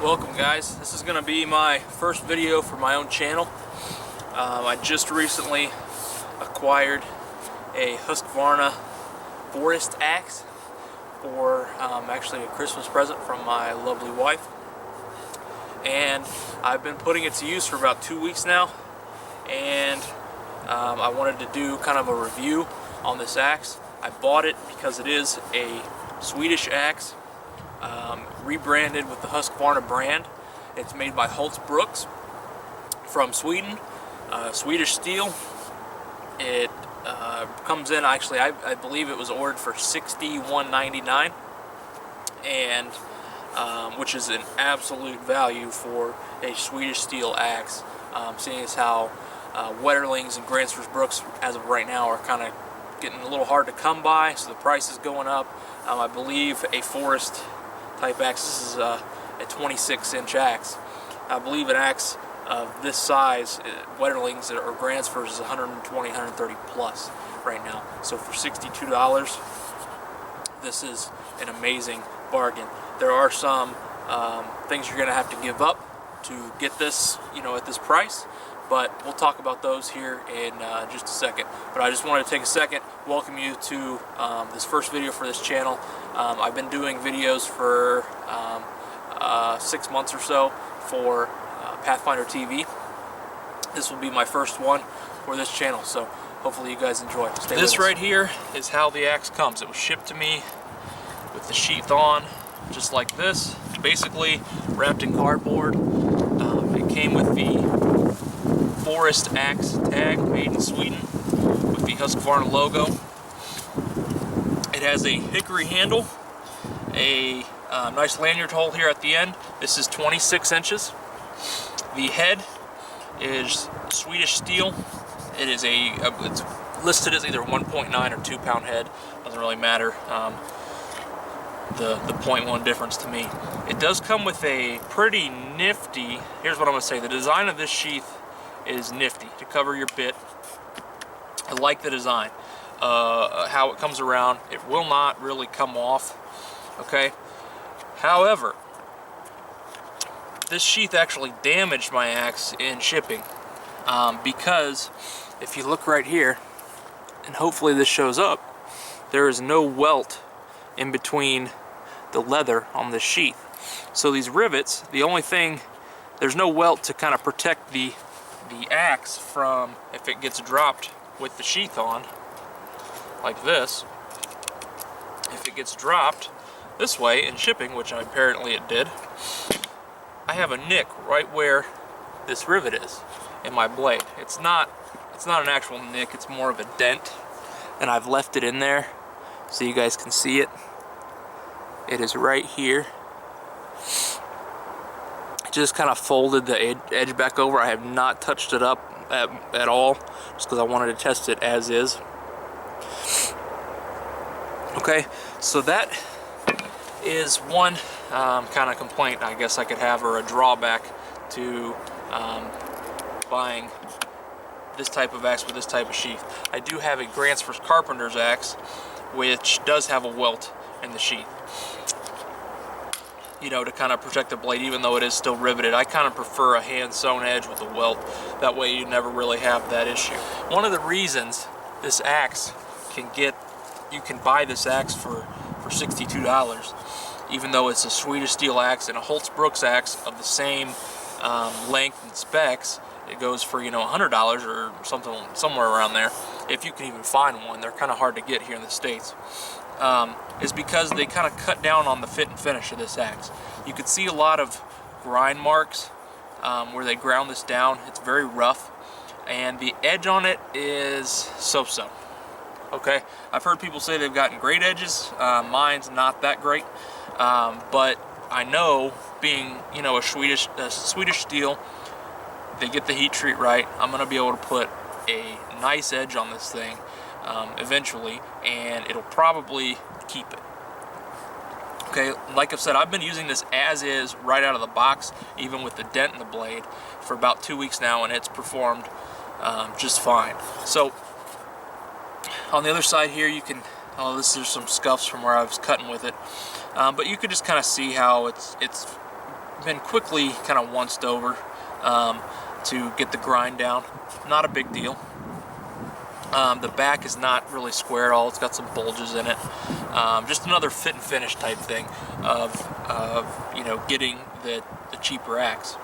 Welcome guys, this is going to be my first video for my own channel. I just recently acquired a Husqvarna Forest Axe for actually a Christmas present from my lovely wife, and I've been putting it to use for about 2 weeks now, and I wanted to do kind of a review on this axe. I bought it because it is a Swedish axe, rebranded with the Husqvarna brand. It's made by Holtzbrooks from Sweden, Swedish steel. It comes in, actually I believe it was ordered for $61.99, and which is an absolute value for a Swedish steel axe, seeing as how Wetterlings and Gränsfors as of right now are kind of getting a little hard to come by, so the price is going up. I believe a forest type axe, this is a 26-inch axe. I believe an axe of this size, Wetterlings or Gränsfors, is 120, 130 plus right now. So for $62, this is an amazing bargain. There are some things you're going to have to give up to get this, at this price, but we'll talk about those here in just a second. But I just wanted to take a second, welcome you to this first video for this channel. I've been doing videos for 6 months or so for Pathfinder TV. This will be my first one for this channel, so hopefully you guys enjoy. Stay with us. This right here is how the axe comes. It was shipped to me with the sheath on, just like this, basically wrapped in cardboard. It came with the Forest Axe tag, made in Sweden, with the Husqvarna logo. It has a hickory handle, a nice lanyard hole here at the end. This is 26 inches. The head is Swedish steel. It is it's listed as either 1.9 or 2 pound head. Doesn't really matter. The 0.1 difference to me. It does come with a pretty nifty, here's what I'm going to say, the design of this sheath is nifty to cover your bit. I like the design, how it comes around. It will not really come off, okay? However, this sheath actually damaged my axe in shipping, because if you look right here, and hopefully this shows up, there is no welt in between the leather on the sheath. So these rivets, the only thing, there's no welt to kind of protect the axe from, if it gets dropped with the sheath on, like this, if it gets dropped this way in shipping, which apparently it did, I have a nick right where this rivet is in my blade. It's not an actual nick, it's more of a dent, and I've left it in there so you guys can see it. It is right here. Just kind of folded the edge back over. I have not touched it up at all, just because I wanted to test it as is. Okay, so that is one kind of complaint I guess I could have, or a drawback to buying this type of axe with this type of sheath. I do have a Gränsfors carpenter's axe, which does have a welt in the sheath, to kind of protect the blade, even though it is still riveted. I kind of prefer a hand-sewn edge with a welt. That way you never really have that issue. One of the reasons this axe you can buy this axe for $62, even though it's a Swedish steel axe and a Holtzbrooks axe of the same length and specs, it goes for $100 or something, somewhere around there, if you can even find one. They're kind of hard to get here in the States. Is because they kind of cut down on the fit and finish of this axe. You can see a lot of grind marks where they ground this down. It's very rough, and the edge on it is so-so. Okay, I've heard people say they've gotten great edges. Mine's not that great, but I know, being a Swedish steel, they get the heat treat right. I'm gonna be able to put a nice edge on this thing eventually, and it'll probably keep it. Okay, like I've said, I've been using this as is, right out of the box, even with the dent in the blade, for about 2 weeks now, and it's performed just fine. So on the other side here, you can, there's some scuffs from where I was cutting with it, but you could just kind of see how it's been quickly kind of onced over to get the grind down. Not a big deal. The back is not really square at all. It's got some bulges in it. Just another fit and finish type thing of you know, getting the cheaper axe.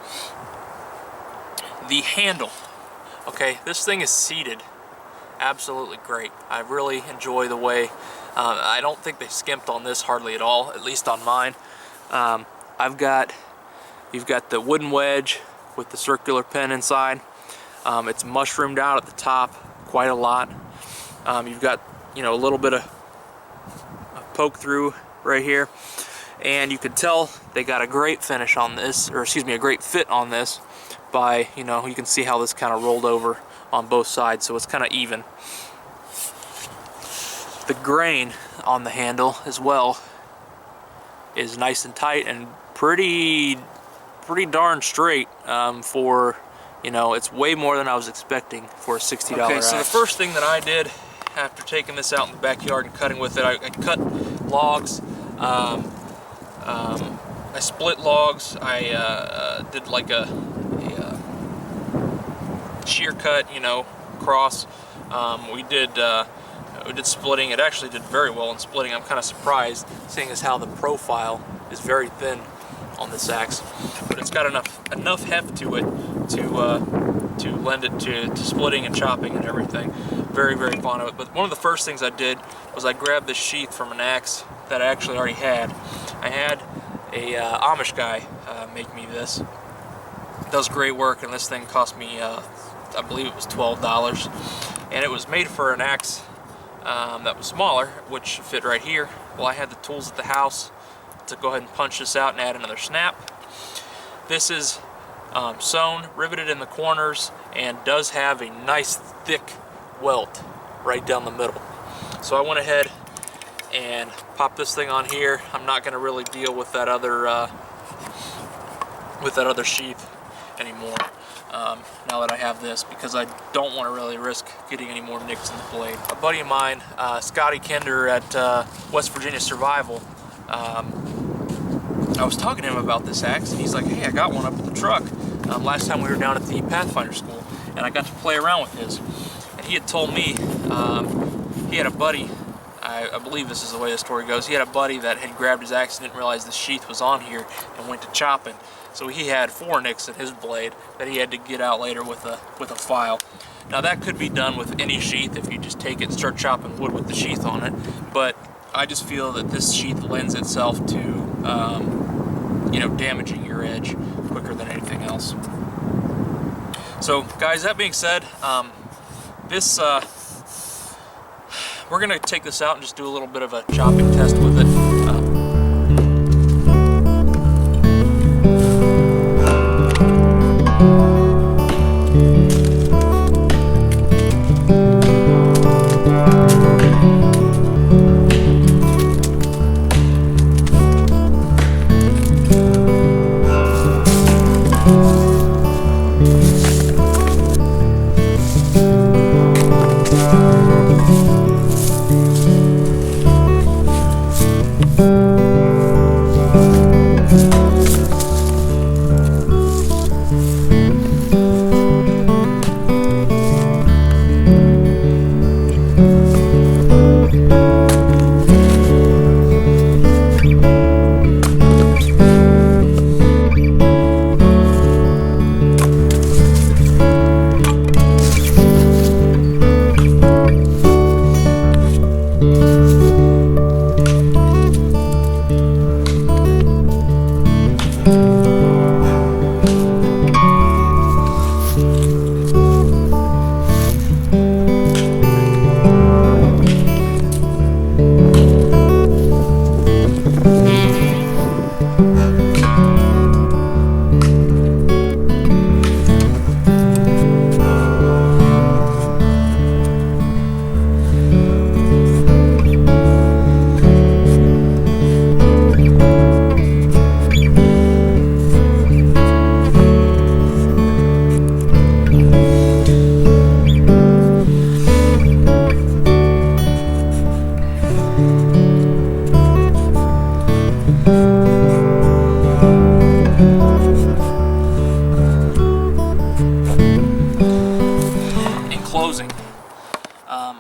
The handle. Okay, this thing is seated absolutely great. I really enjoy the way, I don't think they skimped on this hardly at all, at least on mine. You've got the wooden wedge with the circular pin inside. It's mushroomed out at the top quite a lot. You've got, you know, a little bit of poke through right here, and you can tell they got a great finish on this, or excuse me, a great fit on this by, you know, you can see how this kind of rolled over on both sides, so it's kind of even. The grain on the handle as well is nice and tight and pretty darn straight for, you know, it's way more than I was expecting for a $60 Okay, axe. so the first thing that I did after taking this out in the backyard and cutting with it, I cut logs. I split logs. I did like a shear cut, you know, cross. We did splitting. It actually did very well in splitting. I'm kind of surprised, seeing as how the profile is very thin on this axe, but it's got enough heft to it to lend it to splitting and chopping and everything. Very, very fond of it. But one of the first things I did was I grabbed this sheath from an axe that I actually already had. I had a Amish guy make me this. It does great work, and this thing cost me I believe it was $12, and it was made for an axe that was smaller, which fit right here. Well, I had the tools at the house to go ahead and punch this out and add another snap. This is sewn, riveted in the corners, and does have a nice thick welt right down the middle. So I went ahead and popped this thing on here. I'm not going to really deal with that other sheath anymore now that I have this, because I don't want to really risk getting any more nicks in the blade. A buddy of mine, Scotty Kinder at West Virginia Survival, I was talking to him about this axe, and he's like, hey, I got one up at the truck last time we were down at the Pathfinder school, and I got to play around with his. And he had told me he had a buddy, I believe this is the way the story goes, he had a buddy that had grabbed his axe and didn't realize the sheath was on here and went to chopping. So he had 4 nicks in his blade that he had to get out later with a file. Now that could be done with any sheath if you just take it and start chopping wood with the sheath on it, but I just feel that this sheath lends itself to you know, damaging your edge quicker than anything else. So guys, that being said, we're gonna take this out and just do a little bit of a chopping test with it.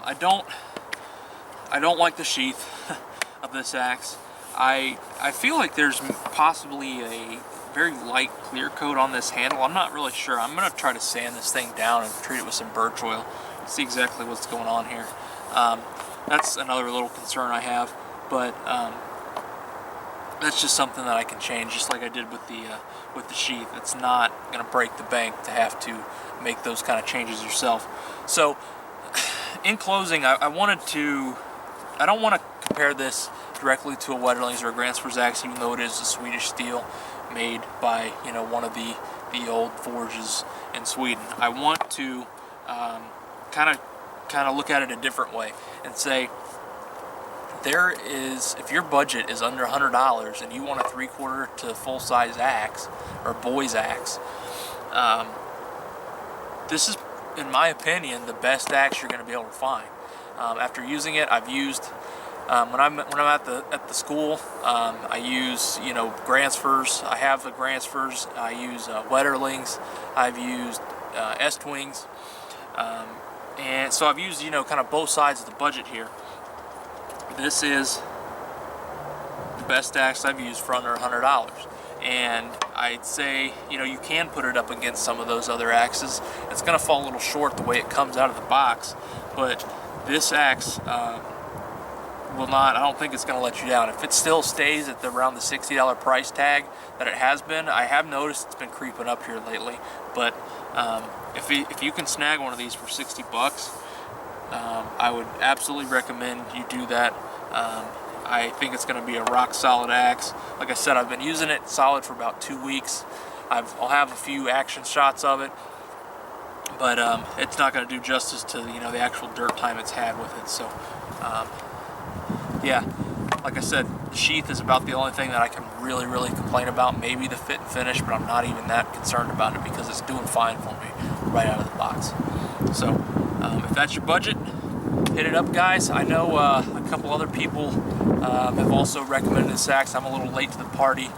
I don't like the sheath of this axe. I feel like there's possibly a very light clear coat on this handle. I'm not really sure. I'm gonna try to sand this thing down and treat it with some birch oil, see exactly what's going on here. That's another little concern I have, but that's just something that I can change, just like I did with the sheath. It's not gonna break the bank to have to make those kind of changes yourself. So in closing, I don't want to compare this directly to a Wetterlings or a Gränsfors axe, even though it is a Swedish steel made by, you know, one of the old forges in Sweden. I want to kind of look at it a different way and say, if your budget is under $100 and you want a 3/4 to full-size axe or boy's axe, this is, in my opinion, the best axe you're going to be able to find. After using it, I've used when I'm at the school, I use, you know, Gränsfors. I have the Gränsfors. I use Wetterlings. I've used Estwings, and so I've used, you know, kind of both sides of the budget here. This is the best axe I've used for under $100, and I'd say, you know, you can put it up against some of those other axes. It's going to fall a little short the way it comes out of the box, but this axe will not. I don't think it's going to let you down. If it still stays at around the $60 price tag that it has been, I have noticed it's been creeping up here lately. But if you can snag one of these for 60 bucks, I would absolutely recommend you do that. I think it's going to be a rock solid axe. Like I said, I've been using it solid for about 2 weeks. I'll have a few action shots of it, but it's not going to do justice to, you know, the actual dirt time it's had with it. So yeah, like I said, the sheath is about the only thing that I can really complain about. Maybe the fit and finish, but I'm not even that concerned about it because it's doing fine for me right out of the box. So if that's your budget, hit it up, guys. I know a couple other people have also recommended this axe. I'm a little late to the party.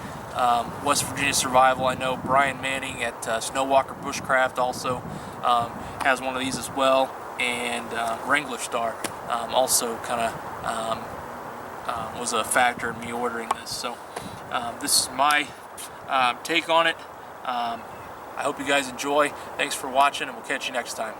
West Virginia Survival, I know Brian Manning at Snowwalker Bushcraft also has one of these as well, and Wrangler Star also kind of was a factor in me ordering this. So this is my take on it. I hope you guys enjoy. Thanks for watching, and we'll catch you next time.